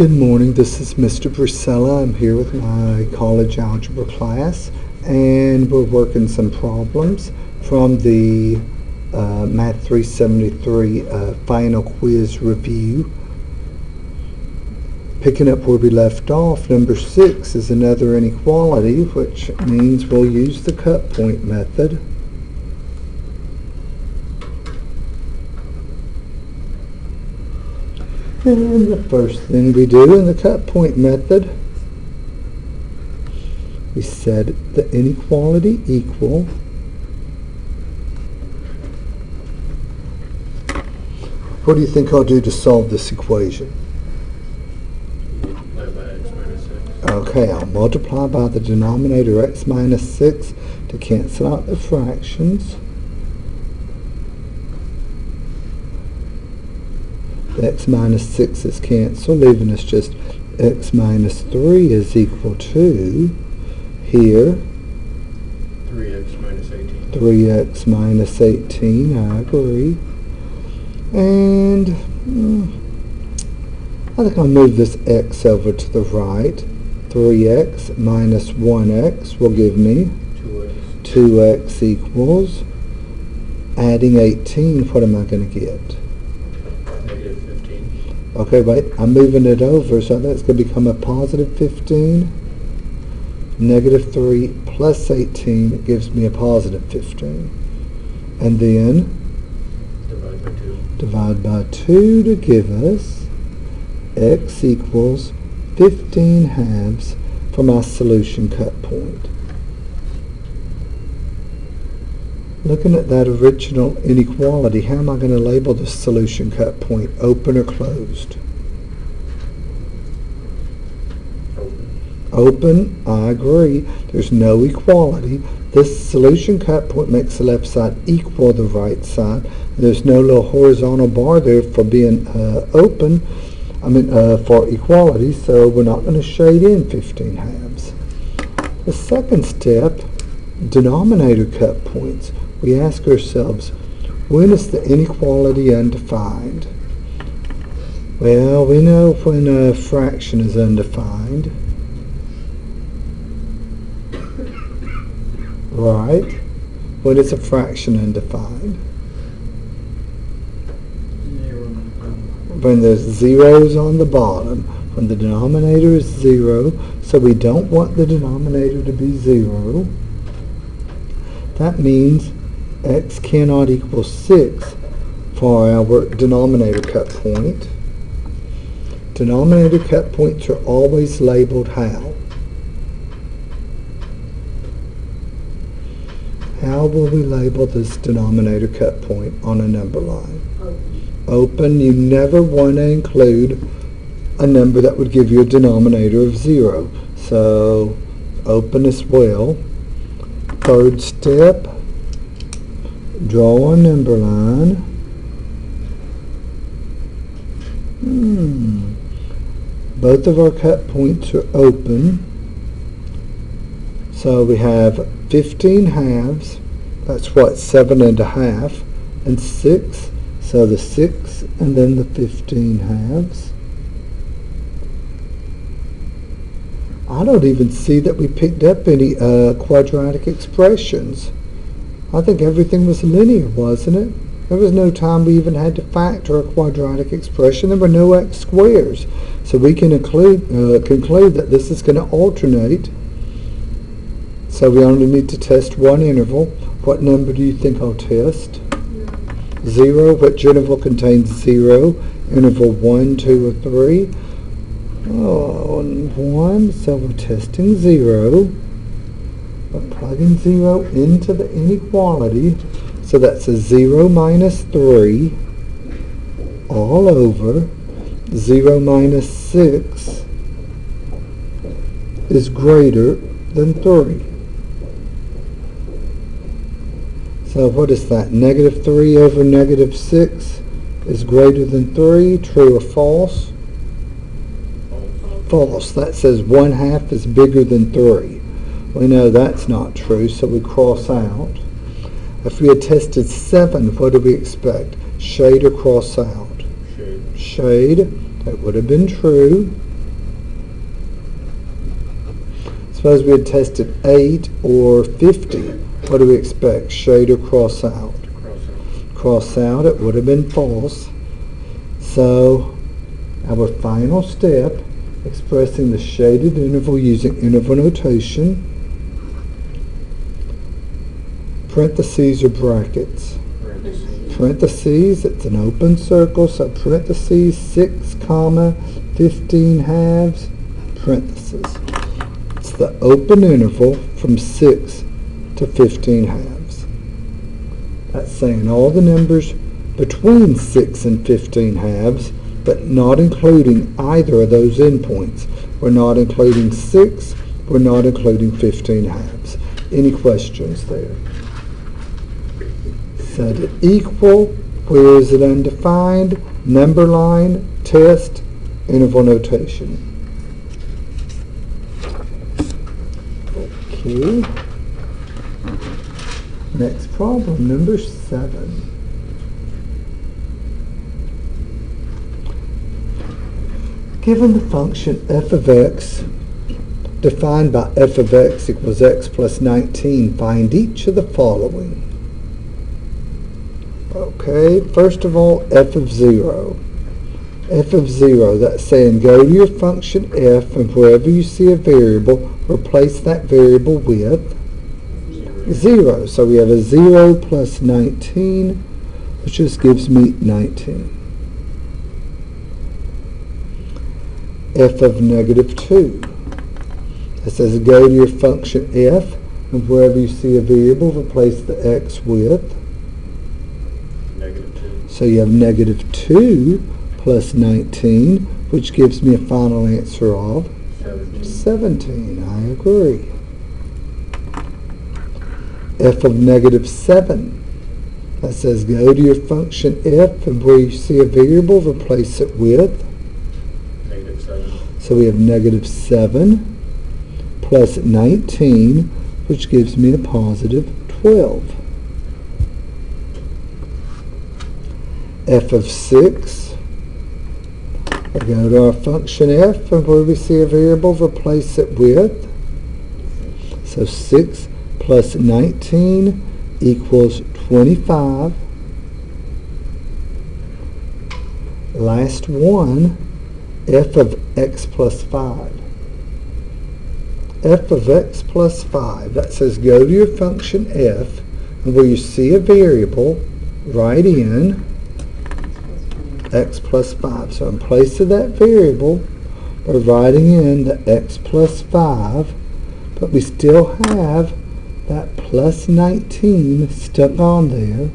Good morning, this is Mr. Precella. I'm here with my college algebra class, and we're working some problems from the Math 373 final quiz review. Picking up where we left off, number 6 is another inequality, which means we'll use the cut point method. And the first thing we do in the cut point method, we set the inequality equal what do you think I'll do to solve this equation? Multiply by x minus 6. Okay, I'll multiply by the denominator x minus 6 to cancel out the fractions. X minus 6 is canceled, leaving us just x minus 3 is equal to, here, 3x minus 18. 3x minus 18, I agree. And I think I'll move this x over to the right. 3x minus 1x will give me 2x. 2x equals, adding 18, what am I going to get? Negative 15. Okay, wait, I'm moving it over, so that's going to become a positive 15. Negative 3 plus 18 gives me a positive 15. And then Divide by 2. divide by 2 to give us x equals 15 halves for my solution cut point. Looking at that original inequality, how am I going to label the solution cut point? Open or closed? Open. Open, I agree. There's no equality. This solution cut point makes the left side equal the right side. There's no little horizontal bar there for being open, for equality, so we're not going to shade in 15 halves. The second step, denominator cut points. We ask ourselves, when is the inequality undefined? Well, we know when a fraction is undefined. Right? When is a fraction undefined? When there's zeros on the bottom. When the denominator is 0, so we don't want the denominator to be 0. That means x cannot equal 6 for our denominator cut point. Denominator cut points are always labeled how? How will we label this denominator cut point on a number line? Open. You never want to include a number that would give you a denominator of 0. So open as well. Third step, draw a number line. Both of our cut points are open. So we have 15 halves, that's what, 7 1/2, and 6, so the 6 and then the 15 halves. I don't even see that we picked up any quadratic expressions. I think everything was linear, wasn't it? There was no time we even had to factor a quadratic expression. There were no x squares. So we can conclude that this is going to alternate. So we only need to test one interval. What number do you think I'll test? 0. Which interval contains 0? Interval 1, 2, or 3? Oh, 1. So we're testing 0. We're plugging 0 into the inequality. So that's a 0 minus 3 all over 0 minus 6 is greater than 3. So what is that? Negative 3 over negative 6 is greater than 3. True or false? False. That says 1/2 is bigger than 3. We know that's not true, so we cross out. If we had tested 7, what do we expect? Shade or cross out? Shade. Shade. That would have been true. Suppose we had tested 8 or 50. What do we expect? Shade or cross out? Cross out, it would have been false. So our final step, expressing the shaded interval using interval notation, parentheses or brackets. Parentheses, it's an open circle, so parentheses 6 comma 15 halves, parentheses. It's the open interval from 6 to 15 halves. That's saying all the numbers between 6 and 15 halves, but not including either of those endpoints. We're not including 6, we're not including 15 halves. Any questions there? Set it equal, where is it undefined, number line, test, interval notation. Okay. Next problem, number 7. Given the function f of x, defined by f of x equals x plus 19, find each of the following. Okay, first of all, f of 0. F of 0, that's saying go to your function f, and wherever you see a variable, replace that variable with 0. So we have a 0 plus 19, which just gives me 19. F of negative 2. That says go to your function f, and wherever you see a variable, replace the x with Negative 2. So you have negative 2 plus 19, which gives me a final answer of 17. I agree. F of negative 7. That says go to your function f, and where you see a variable, replace it with Negative 7. So we have negative 7 plus 19, which gives me a positive 12. F of 6. We go to our function f, and where we see a variable, replace it with. So 6 plus 19 equals 25. Last one, f of x plus 5. F of x plus 5. That says go to your function f, and where you see a variable, write in x plus 5. So in place of that variable, we're writing in the x plus 5, but we still have that plus 19 stuck on there.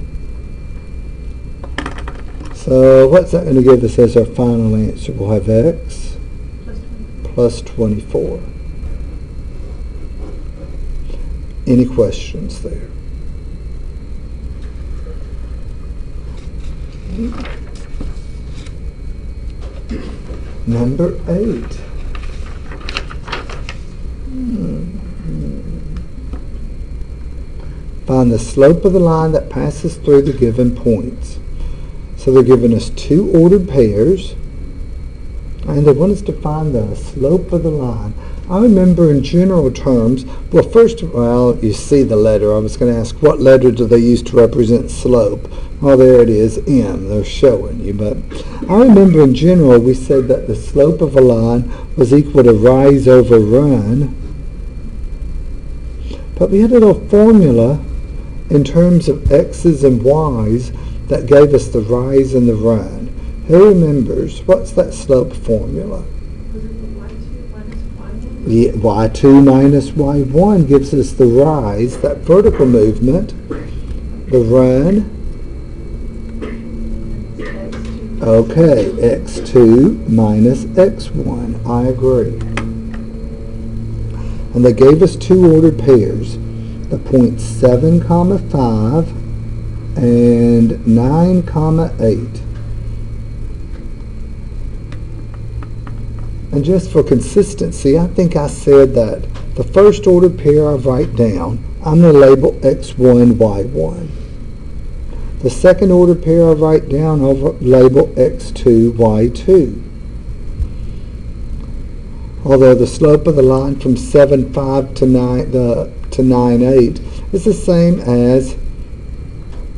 So what's that going to give us as our final answer? We'll have x plus 24. Any questions there? Number 8. Find the slope of the line that passes through the given points. So they're giving us two ordered pairs, and they want us to find the slope of the line. I remember in general terms, well, first of all, you see the letter. I was going to ask, what letter do they use to represent slope? Well, there it is, M. They're showing you. But I remember in general, we said that the slope of a line was equal to rise over run. But we had a little formula in terms of x's and y's that gave us the rise and the run. Who remembers? What's that slope formula? The y2 minus y1 gives us the rise, that vertical movement. The run, okay, x2 minus x1. I agree. And they gave us two ordered pairs, the points 7, 5 and 9, 8. And just for consistency, I think I said that the first ordered pair I write down, I'm going to label x1, y1. The second ordered pair I write down, I'll label x2, y2. although the slope of the line from 7.5 to 9.8 is the same as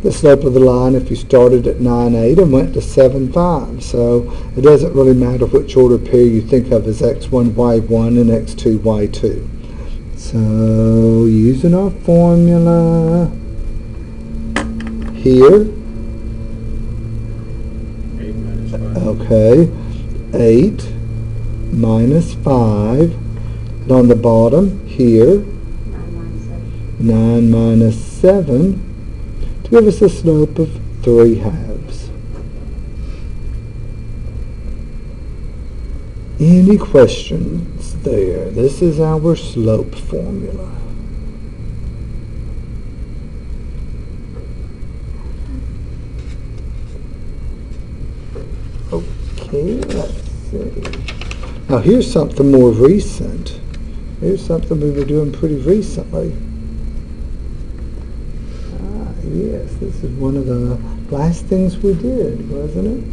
the slope of the line if you started at 9.8 and went to 7.5. So it doesn't really matter which order pair you think of as x1, y1 and x2, y2. So using our formula here, 8 minus 5. okay, 8 minus 5, and on the bottom here, 9 minus 7, to give us a slope of 3/2. Any questions there? This is our slope formula. Okay, let's see. Now here's something more recent. Here's something we were doing pretty recently. Yes, this is one of the last things we did, wasn't it?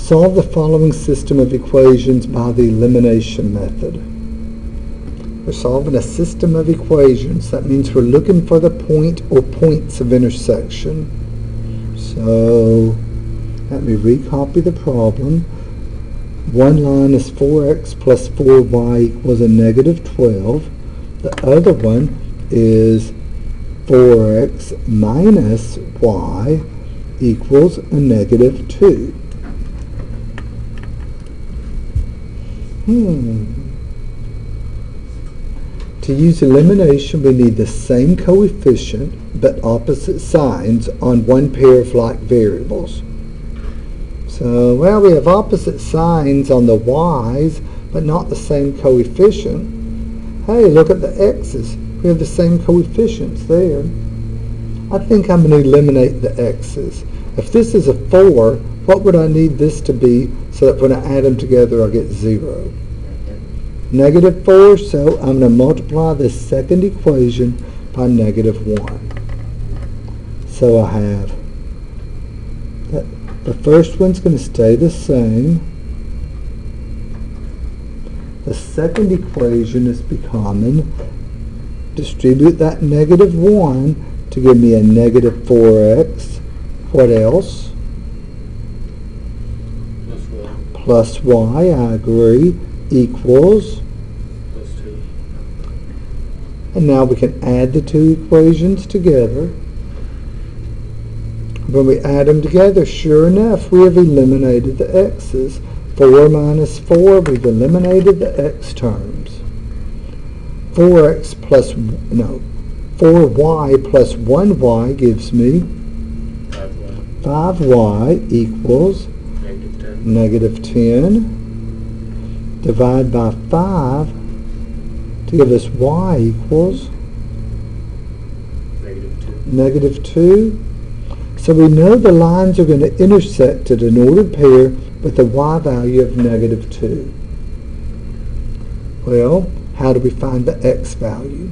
Solve the following system of equations by the elimination method. We're solving a system of equations. That means we're looking for the point or points of intersection. So let me recopy the problem. One line is 4x plus 4y equals a negative 12. The other one is 4x minus y equals a negative 2. To use elimination, we need the same coefficient but opposite signs on one pair of like variables. So, well, we have opposite signs on the y's but not the same coefficient. Hey, look at the x's. We have the same coefficients there. I think I'm going to eliminate the x's. If this is a 4, what would I need this to be so that when I add them together I get 0? Negative 4, so I'm going to multiply this second equation by negative 1. So I have that the first one's going to stay the same. The second equation is becoming, distribute that negative 1 to give me a negative 4x. What else? Plus y, I agree, equals. Plus 2. And now we can add the two equations together. When we add them together, sure enough, we have eliminated the x's. 4 minus 4, we've eliminated the x terms. 4y plus 1y gives me 5y equals negative 10. Divide by 5 to give us y equals negative 2. So we know the lines are going to intersect at an ordered pair with a y value of negative 2. Well, how do we find the x value?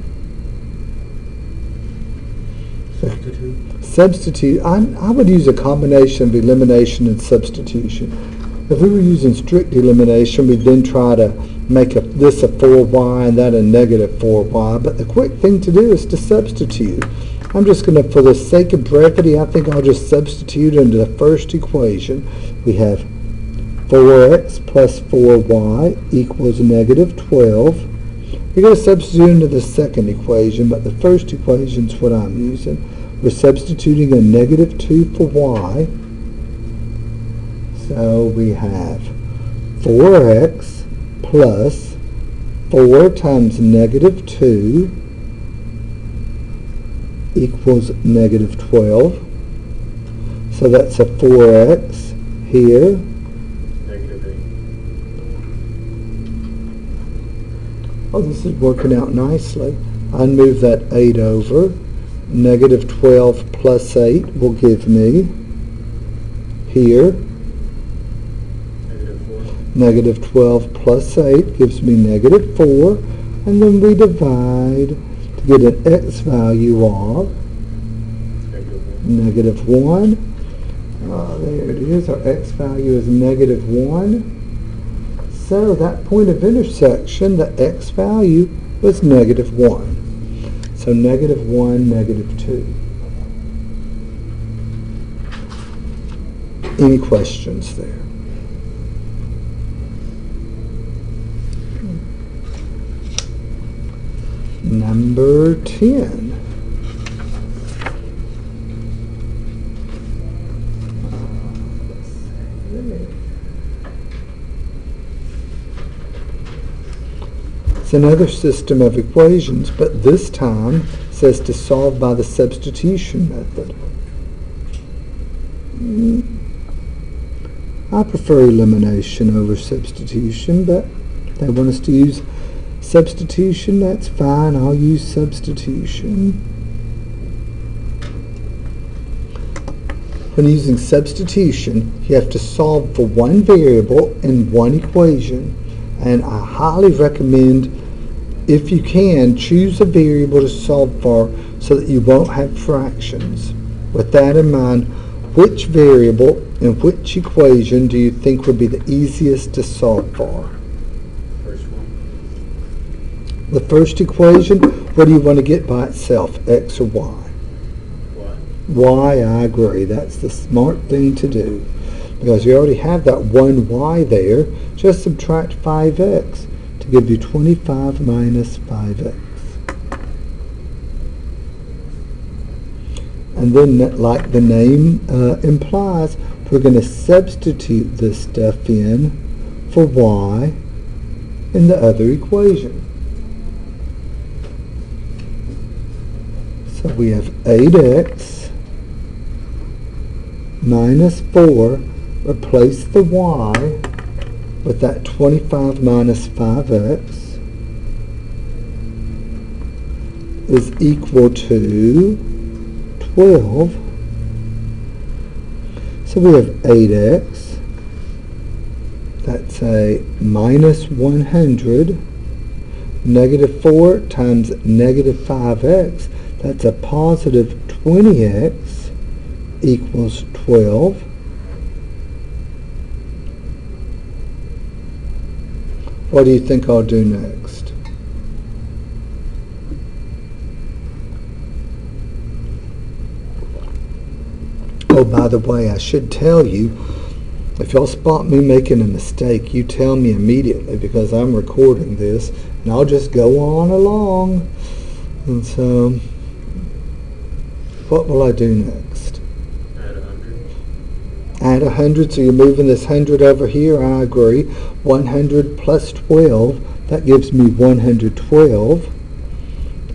Substitute. I would use a combination of elimination and substitution. If we were using strict elimination, we'd then try to make this a 4y and that a negative 4y. But the quick thing to do is to substitute. I'm just going to, for the sake of brevity, I think I'll just substitute into the first equation. We have 4x plus 4y equals negative 12. We're going to substitute into the second equation, but the first equation is what I'm using. We're substituting a negative 2 for y. So we have 4x plus 4 times negative 2 equals negative 12. So that's a 4x here. Negative 8. Oh, this is working out nicely. I'll move that 8 over. Negative 12 plus 8 will give me here. Negative 12 plus 8 gives me negative 4. And then we divide to get an x value of negative 1. There it is. Our x value is negative 1. So that point of intersection, the x value was -1. So -1, -2. Any questions there? Number 10. It's another system of equations, but this time says to solve by the substitution method. I prefer elimination over substitution, but if they want us to use substitution, that's fine. I'll use substitution. When using substitution, you have to solve for one variable in one equation, and I highly recommend, if you can, choose a variable to solve for so that you won't have fractions. With that in mind, which variable in which equation do you think would be the easiest to solve for? First one. The first equation, what do you want to get by itself, x or y? Y, I agree. That's the smart thing to do. Because you already have that 1y there, just subtract 5x to give you 25 minus 5x. And then, like the name implies, we're going to substitute this stuff in for y in the other equation. So we have 8x minus 4, replace the y with that 25 minus 5x is equal to 12. So we have 8x, that's a minus 100, negative 4 times negative 5x, that's a positive 20x equals 12. What do you think I'll do next? Oh, by the way, I should tell you, if y'all spot me making a mistake, you tell me immediately, because I'm recording this, and I'll just go on along. And so, what will I do next? Add 100. Add 100, so you're moving this 100 over here, I agree. 100 plus 12, that gives me 112.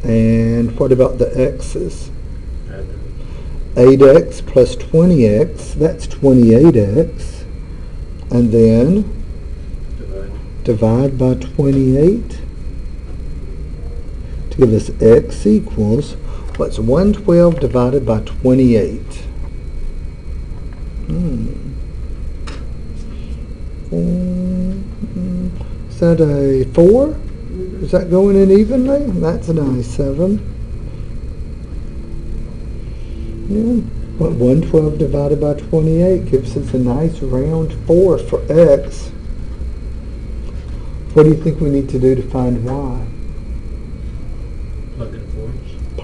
And what about the x's? 8x plus 20x, that's 28x. And then divide by 28 to give us x equals, what's 112 divided by 28? Is that a 4? Is that going in evenly? That's a nice 7. Yeah. But 112 divided by 28 gives us a nice round 4 for x. What do you think we need to do to find y? Plug in 4.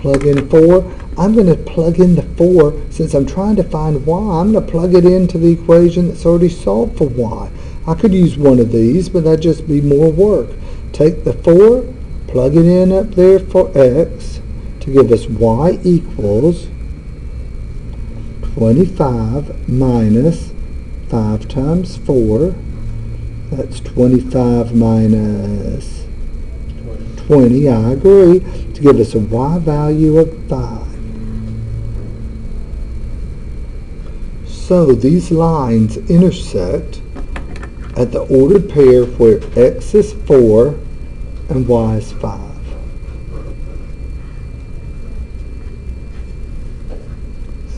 Plug in 4. I'm going to plug in the 4. Since I'm trying to find y, I'm going to plug it into the equation that's already solved for y. I could use one of these, but that'd just be more work. Take the 4, plug it in up there for x to give us y equals 25 minus 5 times 4. That's 25 minus 20, I agree, to give us a y value of 5. So these lines intersect at the ordered pair where x is 4 and y is 5.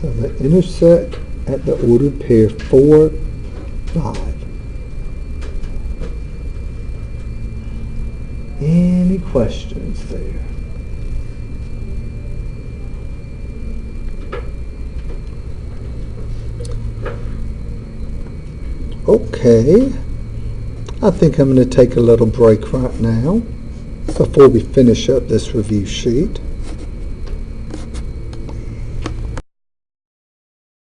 So they intersect at the ordered pair 4, 5. Any questions there? Okay. I think I'm going to take a little break right now before we finish up this review sheet.